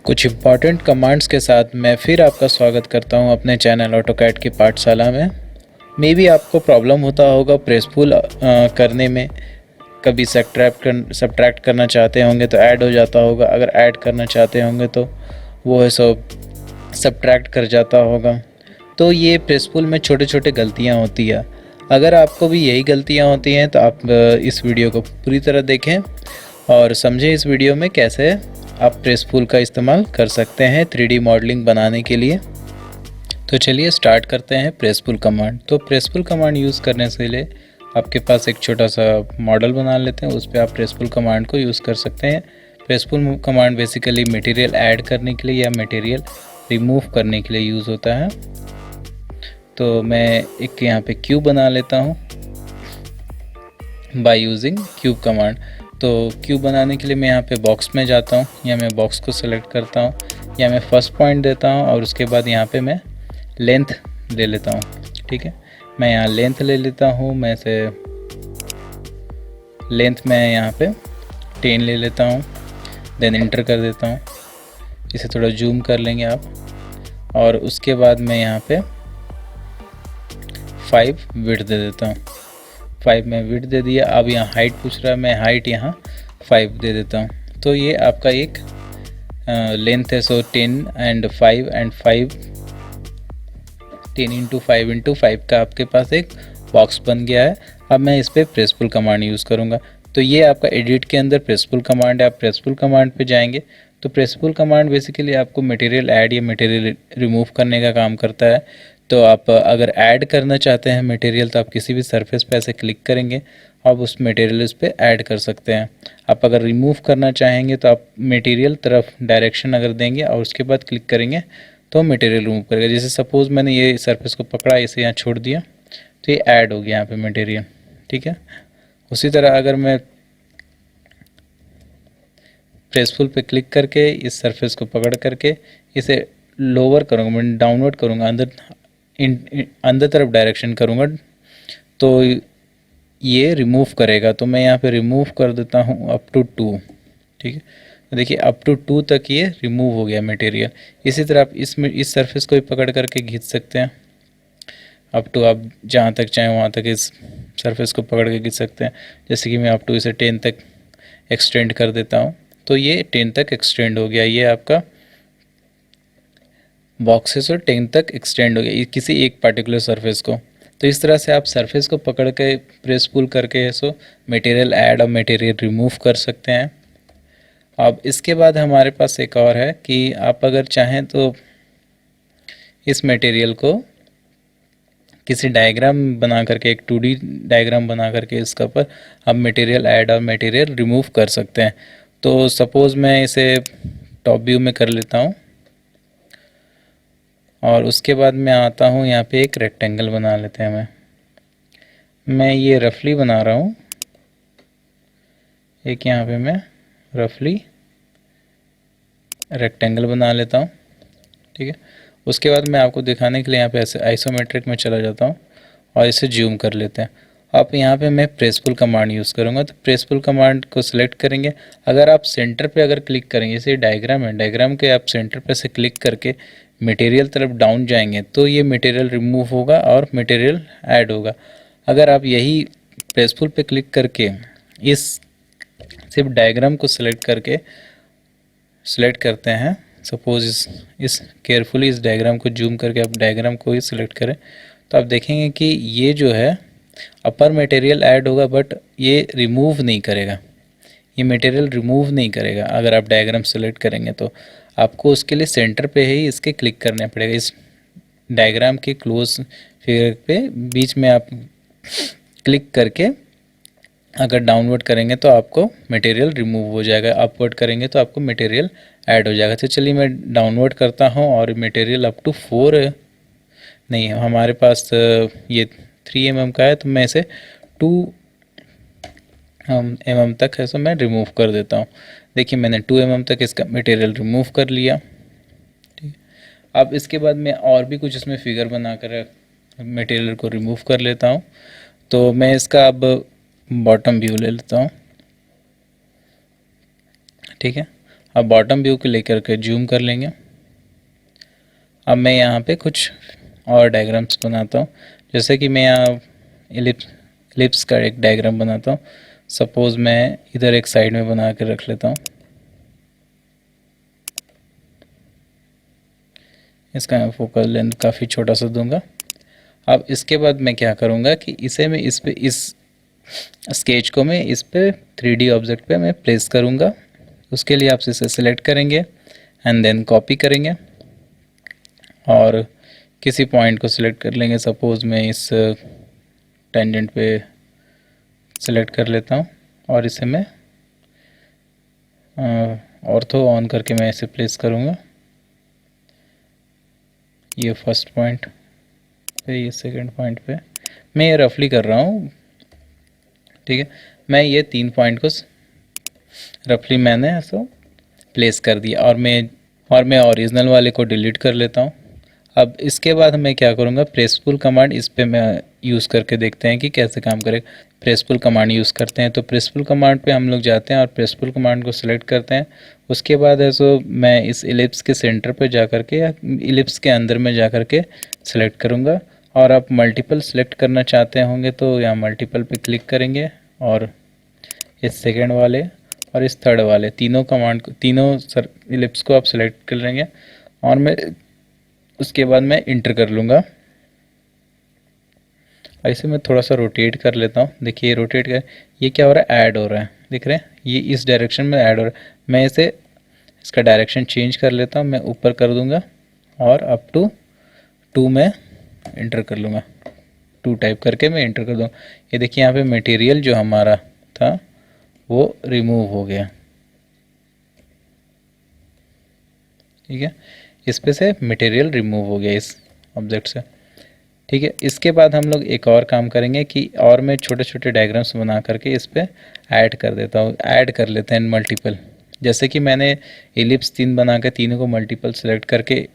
कुछ important commands के साथ मैं फिर आपका स्वागत करता हूं अपने चैनल ऑटोकैड की पाठशाला में। मे बी आपको प्रॉब्लम होता होगा प्रेस पुल करने में, कभी सब्ट्रैक्ट करना चाहते होंगे तो ऐड हो जाता होगा, अगर ऐड करना चाहते होंगे तो वो है सो सब्ट्रैक्ट कर जाता होगा। तो ये प्रेस पुल में छोटे छोटे गलतियाँ होती है। अगर आपको भी यही गलतियाँ होती हैं तो आप इस वीडियो को पूरी तरह देखें और समझें इस वीडियो में कैसे आप प्रेस पुल का इस्तेमाल कर सकते हैं 3D मॉडलिंग बनाने के लिए। तो चलिए स्टार्ट करते हैं प्रेस पुल कमांड। तो प्रेस पुल कमांड यूज़ करने से लिए आपके पास एक छोटा सा मॉडल बना लेते हैं, उस पर आप प्रेस पुल कमांड को यूज़ कर सकते हैं। प्रेस पुल कमांड बेसिकली मटेरियल ऐड करने के लिए या मटेरियल रिमूव करने के लिए यूज़ होता है। तो मैं एक यहाँ पे क्यूब बना लेता हूँ बाय यूजिंग क्यूब कमांड। तो क्यूब बनाने के लिए मैं यहाँ पे बॉक्स में जाता हूँ या मैं बॉक्स को सेलेक्ट करता हूँ या मैं फर्स्ट पॉइंट देता हूँ और उसके बाद यहाँ पे मैं लेंथ ले लेता हूँ। ठीक है, मैं यहाँ लेंथ ले लेता हूँ। मैं से लेंथ मैं यहाँ पे 10 ले लेता हूँ, देन इंटर कर देता हूँ। इसे थोड़ा जूम कर लेंगे आप और उसके बाद मैं यहाँ पे 5 विड्थ दे देता हूँ। 5 में विड्थ दे दिया। अब यहाँ हाइट पूछ रहा है, मैं हाइट यहाँ 5 दे देता हूँ। तो ये आपका एक लेंथ है। सो 10 एंड 5 एंड 5 10 इंटू 5 इंटू 5 का आपके पास एक बॉक्स बन गया है। अब मैं इस पर प्रेस पुल कमांड यूज़ करूँगा। तो ये आपका एडिट के अंदर प्रेस पुल कमांड है। आप प्रेस पुल कमांड पे जाएंगे तो प्रेस पुल कमांड बेसिकली आपको मटेरियल ऐड या मटेरियल रिमूव करने का काम करता है। तो आप अगर ऐड करना चाहते हैं मटेरियल तो आप किसी भी सरफेस पे ऐसे क्लिक करेंगे, आप उस मटेरियल उस पर ऐड कर सकते हैं। आप अगर रिमूव करना चाहेंगे तो आप मटेरियल तरफ डायरेक्शन अगर देंगे और उसके बाद क्लिक करेंगे तो मटेरियल रिमूव करेगा। जैसे सपोज़ मैंने ये सरफेस को पकड़ा, इसे यहाँ छोड़ दिया तो ये ऐड हो गया यहाँ पे मटेरियल। ठीक है, उसी तरह अगर मैं प्रेस पुल पे क्लिक करके इस सरफेस को पकड़ करके इसे लोअर करूँगा, मैं डाउनवर्ड करूँगा, अंदर तरफ डायरेक्शन करूँगा तो ये रिमूव करेगा। तो मैं यहाँ पे रिमूव कर देता हूँ अप टू 2। ठीक है, तो देखिए अप टू 2 तक ये रिमूव हो गया मटेरियल। इसी तरह आप इस सरफेस को भी पकड़ करके खींच सकते हैं अप टू, आप जहाँ तक चाहें वहाँ तक इस सरफेस को पकड़ के खींच सकते हैं। जैसे कि मैं अप टू इसे 10 तक एक्सटेंड कर देता हूँ तो ये 10 तक एक्सटेंड हो गया। ये आपका बॉक्सेस और 10 तक एक्सटेंड हो गया किसी एक पार्टिकुलर सरफेस को। तो इस तरह से आप सरफेस को पकड़ के प्रेस पुल करके सो मटेरियल ऐड और मटेरियल रिमूव कर सकते हैं। अब इसके बाद हमारे पास एक और है कि आप अगर चाहें तो इस मटेरियल को किसी डायग्राम बना करके, एक 2D डायग्राम बना करके इसका ऊपर आप मटेरियल ऐड और मटेरियल रिमूव कर सकते हैं। तो सपोज़ मैं इसे टॉप व्यू में कर लेता हूँ और उसके बाद मैं आता हूँ यहाँ पे एक रेक्टेंगल बना लेते हैं। मैं ये रफली बना रहा हूँ, एक यहाँ पे मैं रफली रेक्टेंगल बना लेता हूँ। ठीक है, उसके बाद मैं आपको दिखाने के लिए यहाँ पे ऐसे आइसोमेट्रिक में चला जाता हूँ और इसे जूम कर लेते हैं। अब यहाँ पे मैं प्रेस पुल कमांड यूज़ करूँगा। तो प्रेस पुल कमांड को सिलेक्ट करेंगे। अगर आप सेंटर पे अगर क्लिक करेंगे, जैसे डायग्राम है, डायग्राम के आप सेंटर पे से क्लिक करके मटेरियल तरफ डाउन जाएंगे तो ये मटेरियल रिमूव होगा और मटेरियल ऐड होगा। अगर आप यही प्रेस पुल पे क्लिक करके इस सिर्फ डायग्राम को सिलेक्ट करते हैं, सपोज इस केयरफुली इस डायग्राम को जूम करके आप डायग्राम को ही सिलेक्ट करें तो आप देखेंगे कि ये जो है अपर मटेरियल ऐड होगा बट ये रिमूव नहीं करेगा, ये मटेरियल रिमूव नहीं करेगा। अगर आप डायग्राम सेलेक्ट करेंगे तो आपको उसके लिए सेंटर पे ही इसके क्लिक करना पड़ेगा। इस डायग्राम के क्लोज फिगर पे बीच में आप क्लिक करके अगर डाउनवर्ड करेंगे तो आपको मटेरियल रिमूव हो जाएगा, अपवर्ड करेंगे तो आपको मटेरियल ऐड हो जाएगा। तो चलिए मैं डाउनवर्ड करता हूँ और मटेरियल अप टू 4 नहीं, हमारे पास ये 3 mm का है तो मैं इसे 2 mm तक है सो मैं रिमूव कर देता हूँ। देखिए मैंने 2 mm तक इसका मटेरियल रिमूव कर लिया। ठीक है, अब इसके बाद मैं और भी कुछ इसमें फिगर बनाकर मटेरियल को रिमूव कर लेता हूँ। तो मैं इसका अब बॉटम व्यू ले लेता हूँ। ठीक है, अब बॉटम व्यू को लेकर के जूम कर लेंगे। अब मैं यहाँ पे कुछ और डायग्राम्स बनाता हूँ, जैसे कि मैं यहाँ इलिप्स का एक डायग्राम बनाता हूँ। सपोज़ मैं इधर एक साइड में बना के रख लेता हूँ। इसका मैं फोकल लेंथ काफ़ी छोटा सा दूंगा। अब इसके बाद मैं क्या करूँगा कि इसे मैं इस स्केच को मैं इस पे 3D ऑब्जेक्ट पे मैं प्लेस करूँगा। उसके लिए आप इसे सिलेक्ट करेंगे एंड देन कॉपी करेंगे और किसी पॉइंट को सिलेक्ट कर लेंगे। सपोज़ मैं इस टेंजेंट पे सिलेक्ट कर लेता हूँ और इसे मैं ऑर्थो ऑन करके मैं इसे प्लेस करूँगा। ये फर्स्ट पॉइंट पे, ये सेकंड पॉइंट पे मैं ये रफली कर रहा हूँ, ठीक है। मैं ये 3 पॉइंट को रफली मैंने ऐसा प्लेस कर दिया और मैं ओरिजिनल वाले को डिलीट कर लेता हूँ। अब इसके बाद मैं क्या करूँगा, प्रेसफुल कमांड इस पे मैं यूज़ करके देखते हैं कि कैसे काम करेगा। प्रेसफुल कमांड यूज़ करते हैं, तो प्रेसफुल कमांड पे हम लोग जाते हैं और प्रेसफुल कमांड को सिलेक्ट करते हैं। उसके बाद है सो मैं इस इलिप्स के सेंटर पे जा कर के या इलिप्स के अंदर में जा कर के सिलेक्ट करूँगा। और आप मल्टीपल सिलेक्ट करना चाहते होंगे तो यहाँ मल्टीपल पे क्लिक करेंगे और इस सेकेंड वाले और इस थर्ड वाले तीनों कमांड को, तीनों इलिप्स को आप सिलेक्ट कर लेंगे और मैं उसके बाद मैं इंटर कर लूँगा। ऐसे मैं थोड़ा सा रोटेट कर लेता हूँ। देखिए रोटेट कर, ये क्या हो रहा है, ऐड हो रहा है, दिख रहे हैं, ये इस डायरेक्शन में ऐड हो रहा है। मैं इसका डायरेक्शन चेंज कर लेता हूँ, मैं ऊपर कर दूँगा और अप टू 2 में इंटर कर लूँगा। 2 टाइप करके मैं इंटर कर दूँगा। ये देखिए यहाँ पे मटेरियल जो हमारा था वो रिमूव हो गया, ठीक है। इस पे से मटेरियल रिमूव हो गया इस ऑब्जेक्ट से, ठीक है। इसके बाद हम लोग एक और काम करेंगे कि और मैं छोटे छोटे डायग्राम्स बना करके इस पे ऐड कर देता हूँ, ऐड कर लेते हैं मल्टीपल। जैसे कि मैंने इलिप्स 3 बना के तीनों को मल्टीपल सेलेक्ट करके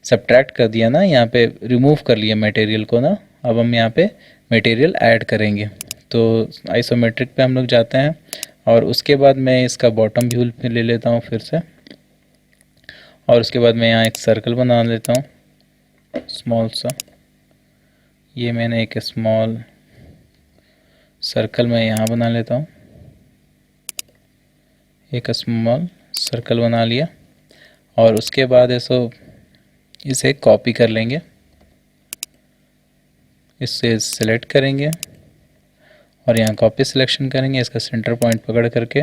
सब्ट्रैक्ट कर दिया ना, यहाँ पे रिमूव कर लिया मटेरियल को ना। अब हम यहाँ पे मटेरियल ऐड करेंगे, तो आइसोमेट्रिक पे हम लोग जाते हैं और उसके बाद मैं इसका बॉटम व्यू पे ले लेता हूँ फिर से। और उसके बाद मैं यहाँ एक सर्कल बना लेता हूँ स्मॉल सा। ये मैंने एक स्मॉल सर्कल में यहाँ बना लेता हूँ, एक स्मॉल सर्कल बना लिया। और उसके बाद इसे कॉपी कर लेंगे, इससे सिलेक्ट करेंगे और यहाँ कॉपी सिलेक्शन करेंगे। इसका सेंटर पॉइंट पकड़ करके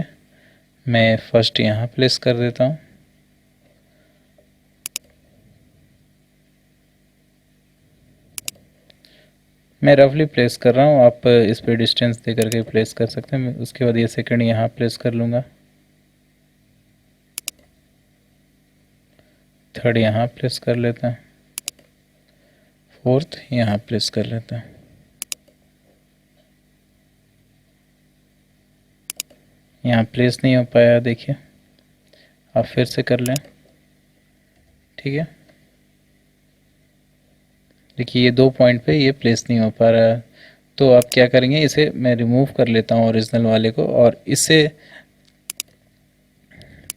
मैं फर्स्ट यहाँ प्लेस कर देता हूँ। मैं रफली प्लेस कर रहा हूँ, आप इस पे डिस्टेंस दे करके प्लेस कर सकते हैं। उसके बाद ये सेकंड यहाँ प्लेस कर लूँगा, थर्ड यहाँ प्लेस कर लेता है, फोर्थ यहाँ प्लेस कर लेता है। यहाँ प्लेस नहीं हो पाया, देखिए आप फिर से कर लें, ठीक है। देखिए ये 2 पॉइंट पे ये प्लेस नहीं हो पा रहा है, तो आप क्या करेंगे, इसे मैं रिमूव कर लेता हूँ ओरिजिनल वाले को और इसे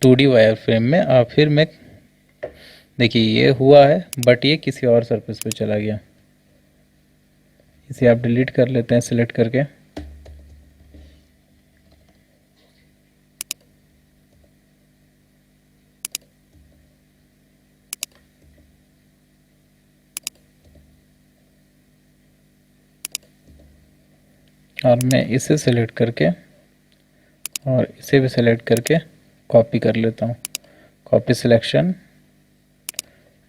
2D वायर फ्रेम में फिर मैं, देखिए ये हुआ है बट ये किसी और सरफेस पे चला गया। इसे आप डिलीट कर लेते हैं सिलेक्ट करके। और मैं इसे सिलेक्ट करके और इसे भी सिलेक्ट करके कॉपी कर लेता हूँ, copy selection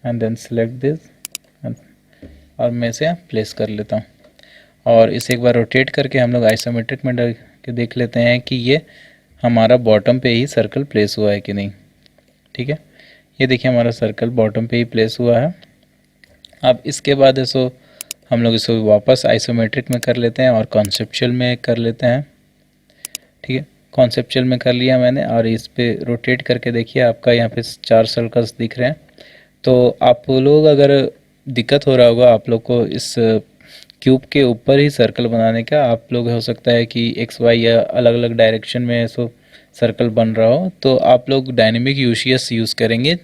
and then select this और मैं इसे प्लेस कर लेता हूँ। और इसे एक बार रोटेट करके हम लोग आइसोमेट्रिक में डाल के देख लेते हैं कि ये हमारा बॉटम पे ही सर्कल प्लेस हुआ है कि नहीं, ठीक है। ये देखिए हमारा सर्कल बॉटम पे ही प्लेस हुआ है। अब इसके बाद हम लोग इसको वापस आइसोमेट्रिक में कर लेते हैं और कॉन्सेप्चुअल में कर लेते हैं, ठीक है। कॉन्सेप्चुअल में कर लिया मैंने और इस पे रोटेट करके देखिए आपका यहाँ पे 4 सर्कल्स दिख रहे हैं। तो आप लोग अगर दिक्कत हो रहा होगा आप लोग को इस क्यूब के ऊपर ही सर्कल बनाने का, आप लोग हो सकता है कि एक्स वाई या अलग अलग डायरेक्शन में सर्कल बन रहा हो तो आप लोग डायनेमिक यूसीएस यूज़ करेंगे।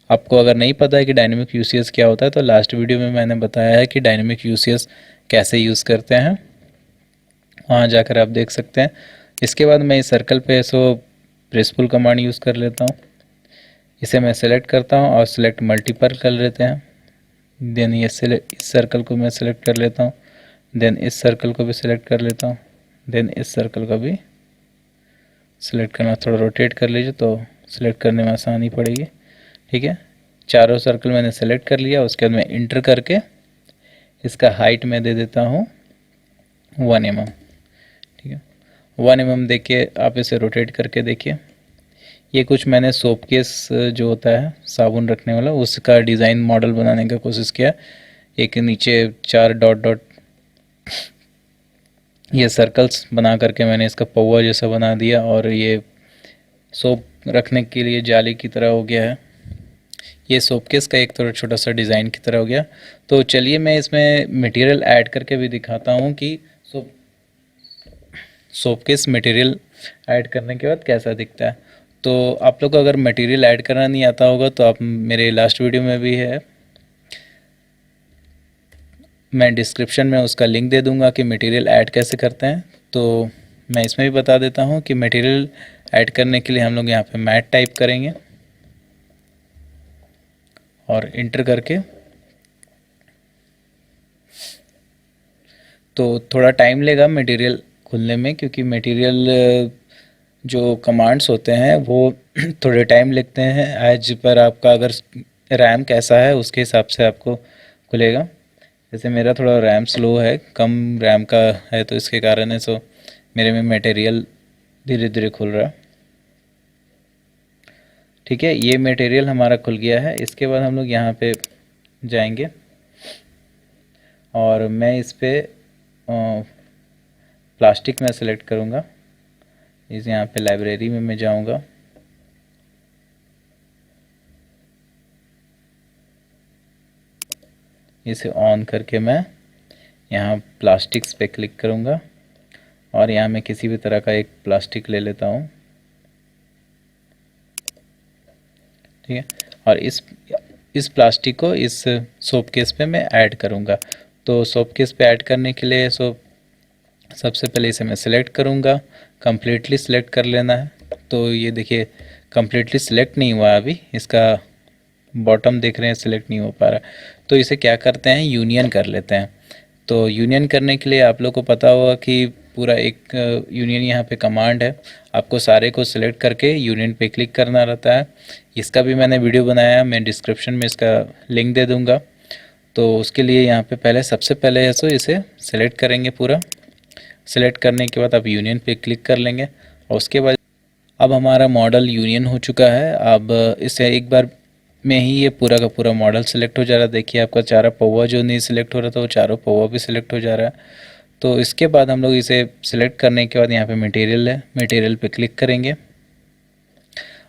आपको अगर नहीं पता है कि डायनेमिक यूसीएस क्या होता है तो लास्ट वीडियो में मैंने बताया है कि डायनेमिक यूसीएस कैसे यूज़ करते हैं, वहाँ जाकर आप देख सकते हैं। इसके बाद मैं इस सर्कल पे सो प्रेस पुल कमांड यूज़ कर लेता हूँ। इसे मैं सेलेक्ट करता हूँ और सिलेक्ट मल्टीपल कर लेते हैं। देन ये इस सर्कल को मैं सिलेक्ट कर लेता हूँ, देन इस सर्कल को भी सिलेक्ट कर लेता हूँ, देन इस सर्कल को भी सिलेक्ट करना, थोड़ा रोटेट कर लीजिए तो सिलेक्ट करने में आसानी पड़ेगी। ठीक है, चारों सर्कल मैंने सेलेक्ट कर लिया। उसके बाद मैं इंटर करके इसका हाइट मैं दे देता हूँ 1 mm। ठीक है, 1 mm देखिए, आप इसे रोटेट करके देखिए। ये कुछ मैंने सोप केस जो होता है साबुन रखने वाला, उसका डिज़ाइन मॉडल बनाने का कोशिश किया। एक नीचे 4 डॉट डॉट ये सर्कल्स बना करके मैंने इसका पौवा जैसा बना दिया और ये सोप रखने के लिए जाली की तरह हो गया है। ये सोप केस का एक थोड़ा छोटा सा डिज़ाइन की तरह हो गया। तो चलिए मैं इसमें मटेरियल ऐड करके भी दिखाता हूँ कि सोप केस मटेरियल ऐड करने के बाद कैसा दिखता है। तो आप लोग को अगर मटेरियल ऐड करना नहीं आता होगा तो आप मेरे लास्ट वीडियो में भी है, मैं डिस्क्रिप्शन में उसका लिंक दे दूंगा कि मटेरियल ऐड कैसे करते हैं। तो मैं इसमें भी बता देता हूँ कि मटेरियल ऐड करने के लिए हम लोग यहाँ पे मैट टाइप करेंगे और इंटर करके, तो थोड़ा टाइम लेगा मटेरियल खुलने में, क्योंकि मटेरियल जो कमांड्स होते हैं वो थोड़े टाइम लगते हैं। एज पर आपका अगर रैम कैसा है उसके हिसाब से आपको खुलेगा। जैसे मेरा थोड़ा रैम स्लो है, कम रैम का है, तो इसके कारण है सो मेरे में मटेरियल धीरे धीरे खुल रहा है। ठीक है, ये मटेरियल हमारा खुल गया है। इसके बाद हम लोग यहाँ पे जाएंगे और मैं इस पे प्लास्टिक में सेलेक्ट करूँगा। इस यहाँ पे लाइब्रेरी में मैं जाऊँगा, इसे ऑन करके मैं यहाँ प्लास्टिक्स पे क्लिक करूँगा और यहाँ मैं किसी भी तरह का एक प्लास्टिक ले लेता हूँ। ठीक है, और इस प्लास्टिक को इस सोप केस पे मैं ऐड करूँगा। तो सोप केस पे ऐड करने के लिए सबसे पहले इसे मैं सिलेक्ट करूँगा, कम्प्लीटली सिलेक्ट कर लेना है। तो ये देखिए कम्प्लीटली सिलेक्ट नहीं हुआ, अभी इसका बॉटम देख रहे हैं सिलेक्ट नहीं हो पा रहा। तो इसे क्या करते हैं, यूनियन कर लेते हैं। तो यूनियन करने के लिए आप लोग को पता होगा कि पूरा एक यूनियन यहाँ पे कमांड है, आपको सारे को सिलेक्ट करके यूनियन पे क्लिक करना रहता है। इसका भी मैंने वीडियो बनाया, मैं डिस्क्रिप्शन में इसका लिंक दे दूँगा। तो उसके लिए यहाँ पे पहले सबसे पहले है सो इसे सिलेक्ट करेंगे। पूरा सिलेक्ट करने के बाद आप यूनियन पे क्लिक कर लेंगे और उसके बाद अब हमारा मॉडल यूनियन हो चुका है। अब इसे एक बार में ही ये पूरा का पूरा मॉडल सेलेक्ट हो जा रहा है। देखिए आपका चारा पौवा जो नहीं सिलेक्ट हो रहा था वो चारों पौवा भी सिलेक्ट हो जा रहा है। तो इसके बाद हम लोग इसे सिलेक्ट करने के बाद यहाँ पे मटेरियल है, मटेरियल पे क्लिक करेंगे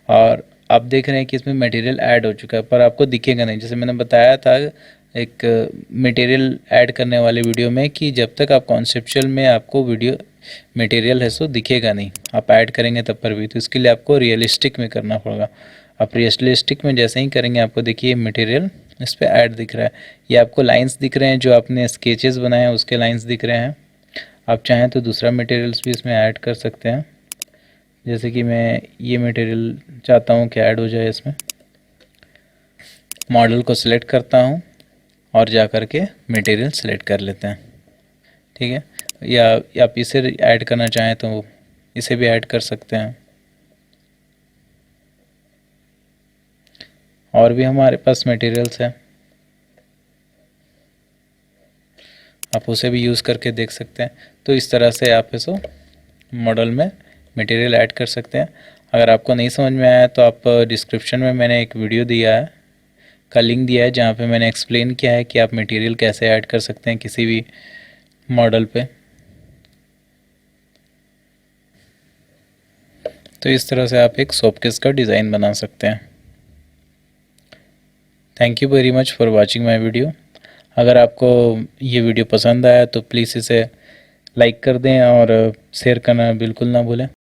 और आप देख रहे हैं कि इसमें मटेरियल ऐड हो चुका है, पर आपको दिखेगा नहीं। जैसे मैंने बताया था एक मटेरियल ऐड करने वाले वीडियो में कि जब तक आप कॉन्सेप्चुअल में आपको वीडियो मटेरियल है सो दिखेगा नहीं, आप ऐड करेंगे तब पर भी। तो इसके लिए आपको रियलिस्टिक में करना पड़ेगा। आप रियलिस्टिक में जैसे ही करेंगे आपको देखिए मटेरियल इस पर ऐड दिख रहा है। ये आपको लाइंस दिख रहे हैं, जो आपने स्केचेस बनाए हैं उसके लाइंस दिख रहे हैं। आप चाहें तो दूसरा मटेरियल्स भी इसमें ऐड कर सकते हैं, जैसे कि मैं ये मटेरियल चाहता हूँ कि ऐड हो जाए इसमें। मॉडल को सिलेक्ट करता हूँ और जा कर के मटेरियल सेलेक्ट कर लेते हैं। ठीक है, या आप इसे ऐड करना चाहें तो इसे भी ऐड कर सकते हैं। और भी हमारे पास मटेरियल्स हैं, आप उसे भी यूज़ करके देख सकते हैं। तो इस तरह से आप इसको मॉडल में मटेरियल ऐड कर सकते हैं। अगर आपको नहीं समझ में आया तो आप डिस्क्रिप्शन में मैंने एक वीडियो दिया है का लिंक दिया है, जहाँ पे मैंने एक्सप्लेन किया है कि आप मटेरियल कैसे ऐड कर सकते हैं किसी भी मॉडल पे। तो इस तरह से आप एक सोप केस का डिज़ाइन बना सकते हैं। Thank you very much for watching my video. अगर आपको ये वीडियो पसंद आया तो प्लीज़ इसे लाइक कर दें और शेयर करना बिल्कुल ना भूलें।